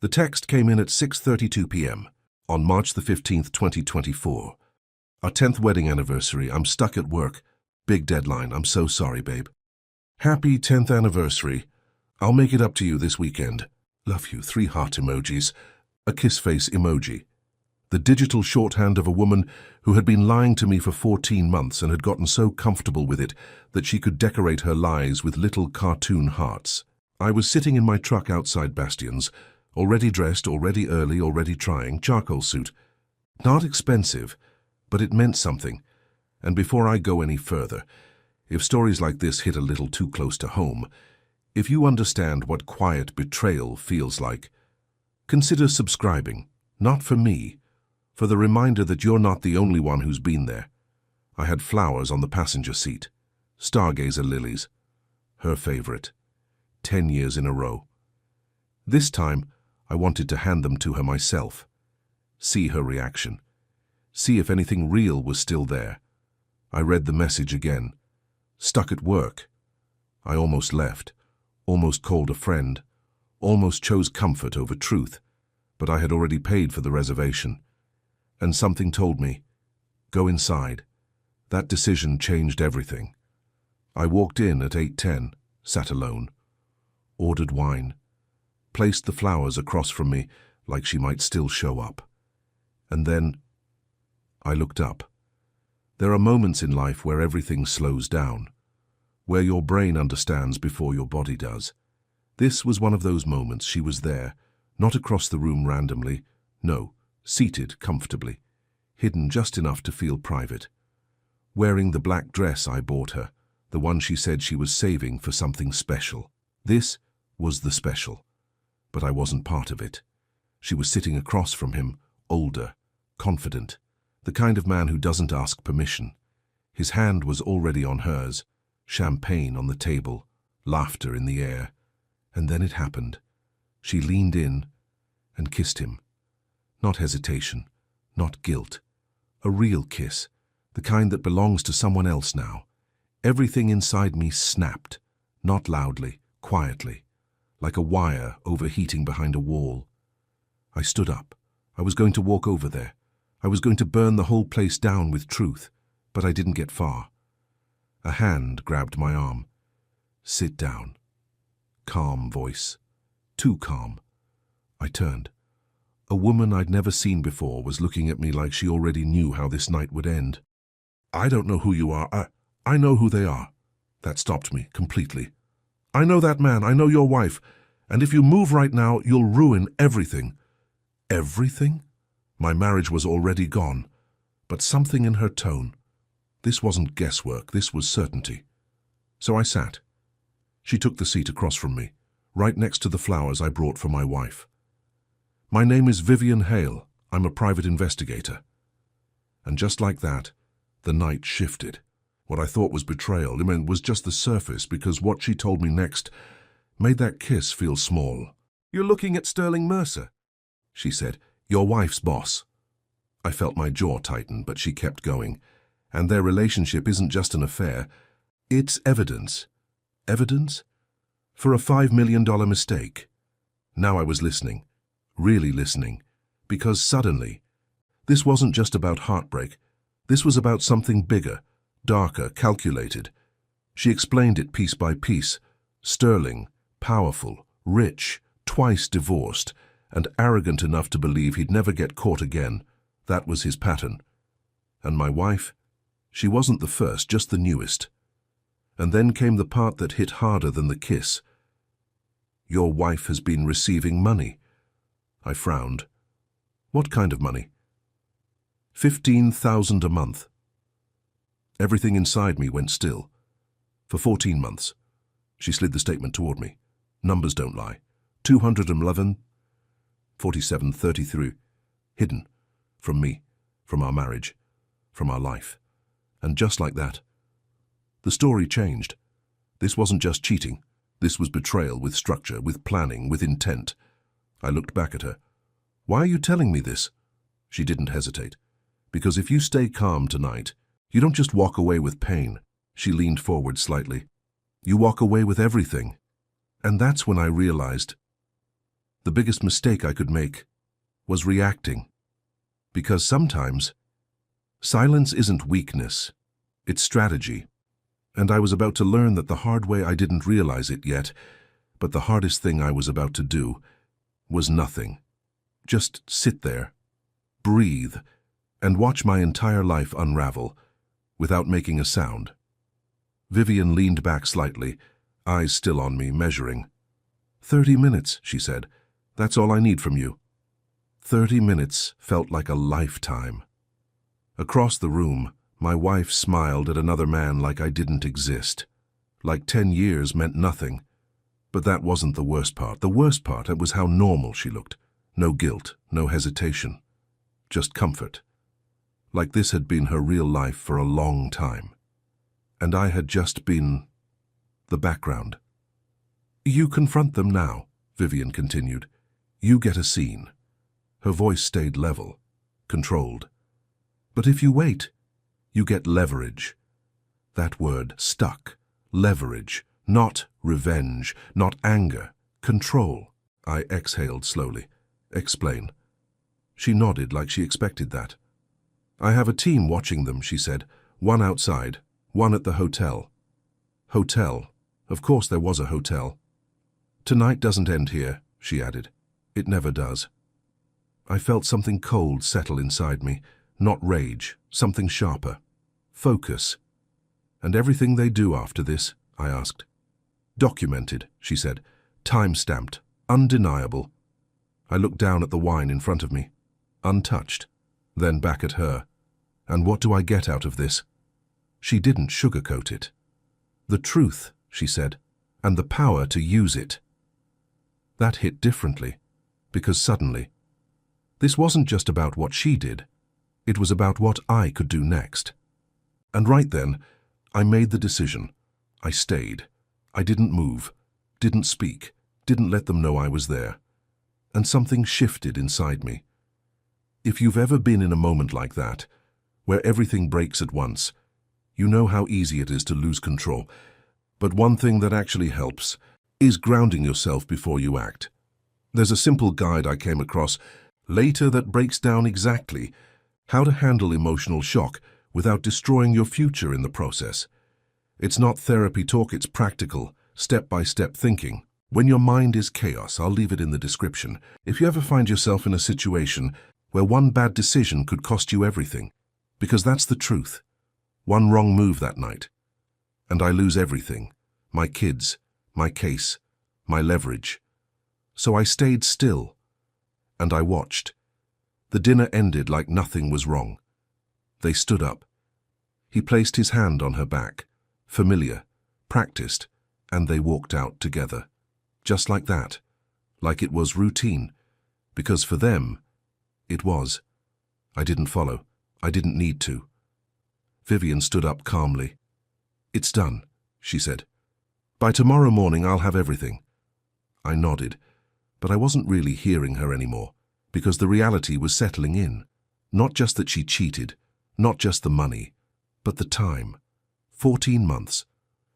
The text came in at 6:32 p.m. on March the 15th, 2024. Our 10th wedding anniversary. I'm stuck at work. Big deadline. I'm so sorry, babe. Happy 10th anniversary. I'll make it up to you this weekend. Love you. 3 heart emojis. A kiss face emoji. The digital shorthand of a woman who had been lying to me for 14 months and had gotten so comfortable with it that she could decorate her lies with little cartoon hearts. I was sitting in my truck outside Bastion's, already dressed, already early, already trying, charcoal suit. Not expensive, but it meant something. And before I go any further, if stories like this hit a little too close to home, if you understand what quiet betrayal feels like, consider subscribing, not for me, for the reminder that you're not the only one who's been there. I had flowers on the passenger seat, stargazer lilies, her favorite, 10 years in a row. This time, I wanted to hand them to her myself, see her reaction, see if anything real was still there. I read the message again. Stuck at work. I almost left, almost called a friend, almost chose comfort over truth, but I had already paid for the reservation. And something told me, go inside. That decision changed everything. I walked in at 8:10, sat alone, ordered wine, placed the flowers across from me like she might still show up. And then I looked up. There are moments in life where everything slows down, where your brain understands before your body does. This was one of those moments. She was there, not across the room randomly, no, seated comfortably, hidden just enough to feel private, wearing the black dress I bought her, the one she said she was saving for something special. This was the special, but I wasn't part of it. She was sitting across from him, older, confident, the kind of man who doesn't ask permission. His hand was already on hers, champagne on the table, laughter in the air. And then it happened. She leaned in and kissed him. Not hesitation, not guilt. A real kiss, the kind that belongs to someone else now. Everything inside me snapped, not loudly, quietly, like a wire overheating behind a wall. I stood up. I was going to walk over there. I was going to burn the whole place down with truth, but I didn't get far. A hand grabbed my arm. Sit down. Calm voice. Too calm. I turned. A woman I'd never seen before was looking at me like she already knew how this night would end. I don't know who you are. I know who they are. That stopped me completely. I know that man. I know your wife. And if you move right now, you'll ruin everything. Everything? My marriage was already gone. But something in her tone. This wasn't guesswork. This was certainty. So I sat. She took the seat across from me, right next to the flowers I brought for my wife. My name is Vivian Hale. I'm a private investigator. And just like that, the night shifted. What I thought was betrayal, was just the surface, because what she told me next made that kiss feel small. You're looking at Sterling Mercer, she said, your wife's boss. I felt my jaw tighten, but she kept going. And their relationship isn't just an affair, it's evidence. Evidence? For a $5 million mistake. Now I was listening, really listening, because suddenly, this wasn't just about heartbreak. This was about something bigger, darker, calculated. She explained it piece by piece. Sterling, powerful, rich, twice divorced, and arrogant enough to believe he'd never get caught again. That was his pattern. And my wife? She wasn't the first, just the newest. And then came the part that hit harder than the kiss. Your wife has been receiving money. I frowned. What kind of money? $15,000 a month. Everything inside me went still. For 14 months. She slid the statement toward me. Numbers don't lie. 211, 47, 33. Hidden. From me. From our marriage. From our life. And just like that, the story changed. This wasn't just cheating. This was betrayal with structure, with planning, with intent. I looked back at her. Why are you telling me this? She didn't hesitate. Because if you stay calm tonight, you don't just walk away with pain. She leaned forward slightly. You walk away with everything. And that's when I realized The biggest mistake I could make was reacting. Because sometimes, silence isn't weakness, it's strategy. And I was about to learn that the hard way. I didn't realize it yet, but the hardest thing I was about to do was nothing. Just sit there, breathe, and watch my entire life unravel without making a sound. Vivian leaned back slightly, eyes still on me, measuring. 30 minutes, she said. That's all I need from you. 30 minutes felt like a lifetime. Across the room, my wife smiled at another man like I didn't exist. Like 10 years meant nothing. But that wasn't the worst part. The worst part was how normal she looked. No guilt, no hesitation. Just comfort. Like this had been her real life for a long time. And I had just been the background. You confront them now, Vivian continued. You get a scene. Her voice stayed level, controlled. But if you wait, you get leverage. That word stuck. Leverage. Not revenge, not anger. Control. I exhaled slowly. Explain. She nodded like she expected that. I have a team watching them, she said. One outside, one at the hotel. Hotel. Of course there was a hotel. Tonight doesn't end here, she added. It never does. I felt something cold settle inside me. Not rage, something sharper. Focus. And everything they do after this, I asked. Documented, she said. Time-stamped. Undeniable. I looked down at the wine in front of me. Untouched. Then back at her. And what do I get out of this? She didn't sugarcoat it. The truth, she said, and the power to use it. That hit differently, because suddenly, this wasn't just about what she did. It was about what I could do next. And right then, I made the decision. I stayed. I didn't move, didn't speak, didn't let them know I was there. And something shifted inside me. If you've ever been in a moment like that, where everything breaks at once, you know how easy it is to lose control. But one thing that actually helps is grounding yourself before you act. There's a simple guide I came across later that breaks down exactly how to handle emotional shock without destroying your future in the process. It's not therapy talk, it's practical, step-by-step thinking. When your mind is chaos, I'll leave it in the description. If you ever find yourself in a situation where one bad decision could cost you everything, because that's the truth. One wrong move that night, and I lose everything. My kids, my case, my leverage. So I stayed still, and I watched. The dinner ended like nothing was wrong. They stood up. He placed his hand on her back, familiar, practiced, and they walked out together. Just like that, like it was routine, because for them, it was. I didn't follow. I didn't need to. Vivian stood up calmly. It's done, she said. By tomorrow morning, I'll have everything. I nodded, but I wasn't really hearing her anymore, because the reality was settling in. Not just that she cheated, not just the money, but the time. 14 months.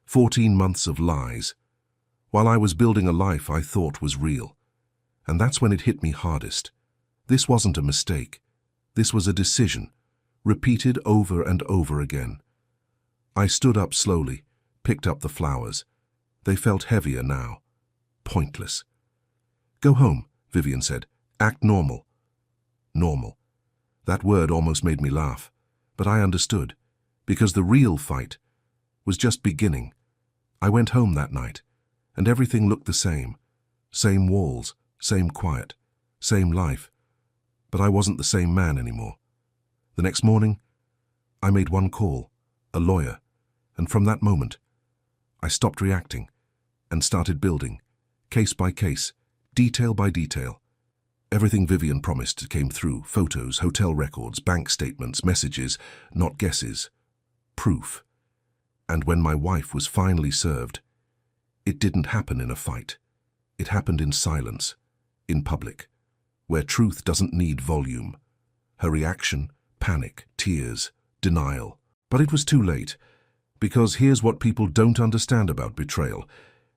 14 months of lies. While I was building a life I thought was real. And that's when it hit me hardest. This wasn't a mistake. This was a decision, repeated over and over again. I stood up slowly, picked up the flowers. They felt heavier now. Pointless. Go home, Vivian said. Act normal. Normal. That word almost made me laugh, but I understood, because the real fight was just beginning. I went home that night, and everything looked the same. Same walls, same quiet, same life. But I wasn't the same man anymore. The next morning, I made one call, a lawyer, and from that moment, I stopped reacting and started building, case by case, detail by detail. Everything Vivian promised came through: photos, hotel records, bank statements, messages, not guesses, proof. And when my wife was finally served, it didn't happen in a fight. It happened in silence, in public, where truth doesn't need volume. Her reaction: panic, tears, denial. But it was too late, because here's what people don't understand about betrayal.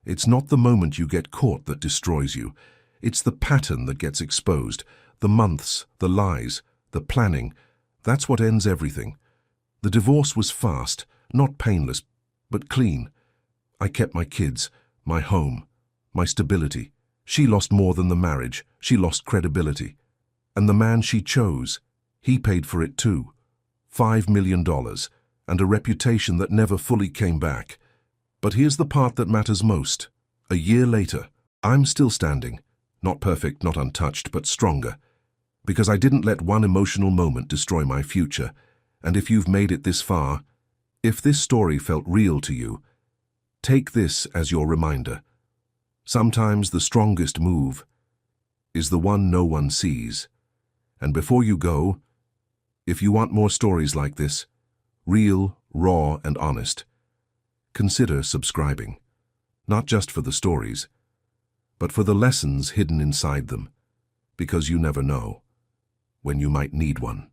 It's not the moment you get caught that destroys you. It's the pattern that gets exposed, the months, the lies, the planning. That's what ends everything. The divorce was fast, not painless, but clean. I kept my kids, my home, my stability. She lost more than the marriage. She lost credibility. And the man she chose, he paid for it too. $5 million, and a reputation that never fully came back. But here's the part that matters most. A year later, I'm still standing. Not perfect, not untouched, but stronger. Because I didn't let one emotional moment destroy my future. And if you've made it this far, if this story felt real to you, take this as your reminder. Sometimes the strongest move is the one no one sees. And before you go, if you want more stories like this, real, raw, and honest, consider subscribing. Not just for the stories, but for the lessons hidden inside them, because you never know when you might need one.